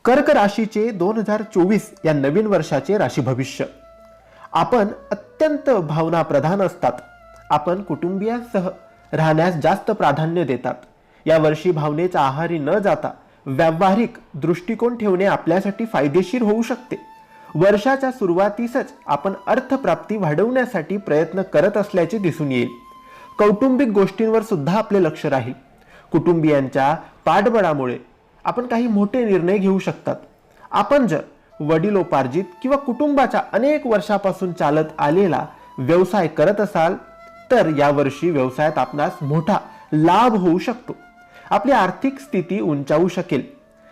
कर्क राशीचे 2024 या नवीन वर्षाचे राशी भविष्य. आपण अत्यंत भावना प्रधान असतात. आपण कुटुंबियांसह राहण्यास जास्त प्राधान्य देतात. या वर्षी भावनेच्या आहारी न जाता व्यावहारिक दृष्टिकोन ठेवणे आपल्यासाठी फायदेशीर होऊ शकते. वर्षाच्या सुरुवातीसच आपण अर्थप्राप्ती वाढवण्यासाठी प्रयत्न करत असल्याचे दिसून येईल. कौटुंबिक गोष्टींवर सुद्धा आपले लक्ष राहील. कुटुंबियांच्या पाठबळामुळे आपण काही मोठे निर्णय घेऊ शकतात. आपण जर वडिलोपार्जित किंवा कुटुंबाच्या अनेक वर्षापासून चालत आलेला व्यवसाय करत असाल तर यावर्षी व्यवसायात आपणास मोठा लाभ होऊ शकतो. आपली आर्थिक स्थिती उंचावू शकेल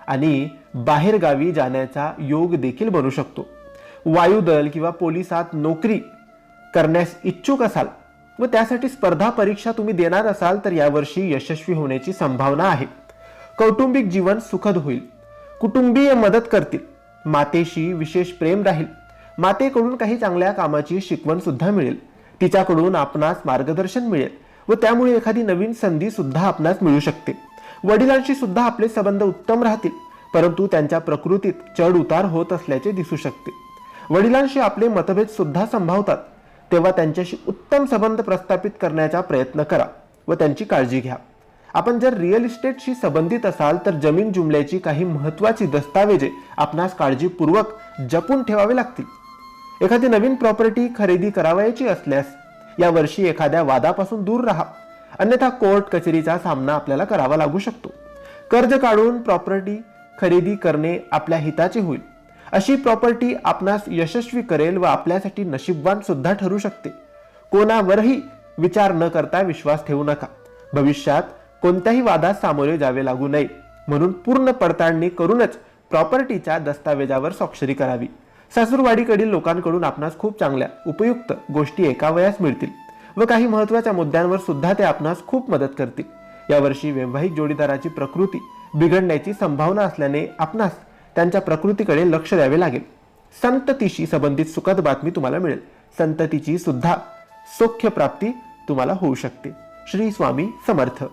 आणि बाहेरगावी जाण्याचा योग देखील बनू शकतो. वायुदल किंवा पोलिसात नोकरी करण्यास इच्छुक असाल व त्यासाठी स्पर्धा परीक्षा तुम्ही देणार असाल तर यावर्षी यशस्वी होण्याची संभावना आहे. कौटुंबिक जीवन सुखद होईल. कुटुंबीय मदत करतील. मातेशी विशेष प्रेम राहील. मातेकडून काही चांगल्या कामाची शिकवण सुद्धा मिळेल. तिच्याकडून आपणास मार्गदर्शन मिळेल व त्यामुळे एखादी नवीन संधी सुद्धा आपणास मिळू शकते. वडिलांशी सुद्धा आपले संबंध उत्तम राहतील, परंतु त्यांच्या प्रकृतीत चढ उतार होत असल्याचे दिसू शकते. वडिलांशी आपले मतभेद सुद्धा संभावतात, तेव्हा त्यांच्याशी उत्तम संबंध प्रस्थापित करण्याचा प्रयत्न करा व त्यांची काळजी घ्या. आपण जर रिअल इस्टेटशी संबंधित असाल तर जमीन जुमल्याची काही महत्त्वाची दस्तावेजे आपणास काळजीपूर्वक जपून ठेवावे लागतील. एखादी नवीन प्रॉपर्टी खरेदी करावयाची असल्यास यावर्षी एखाद्या वादापासून दूर राहा, अन्यथा कोर्ट कचेरीचा सामना आपल्याला करावा लागू शकतो. कर्ज काढून प्रॉपर्टी खरेदी करणे आपल्या हिताचे होईल. अशी प्रॉपर्टी आपणास यशस्वी करेल व आपल्यासाठी नशीबवान सुद्धा ठरू शकते. कोणावरही विचार न करता विश्वास ठेवू नका. भविष्यात कोणत्याही वादात सामोरे जावे लागू नये म्हणून पूर्ण पडताळणी करूनच प्रॉपर्टीच्या दस्तावेजावर स्वाक्षरी करावी. सासूरवाडीकडील लोकांकडून आपणास खूप चांगल्या उपयुक्त गोष्टी ऐकावयास मिळतील व काही महत्त्वाच्या मुद्द्यांवर सुद्धा ते आपणास खूप मदत करतील. यावर्षी वैवाहिक जोडीदाराची प्रकृती बिघडण्याची संभावना असल्याने आपणास त्यांच्या प्रकृतीकडे लक्ष द्यावे लागेल. संततीशी संबंधित सुखद बातमी तुम्हाला मिळेल. संततीची सुद्धा सौख्य प्राप्ती तुम्हाला होऊ शकते. श्री स्वामी समर्थ.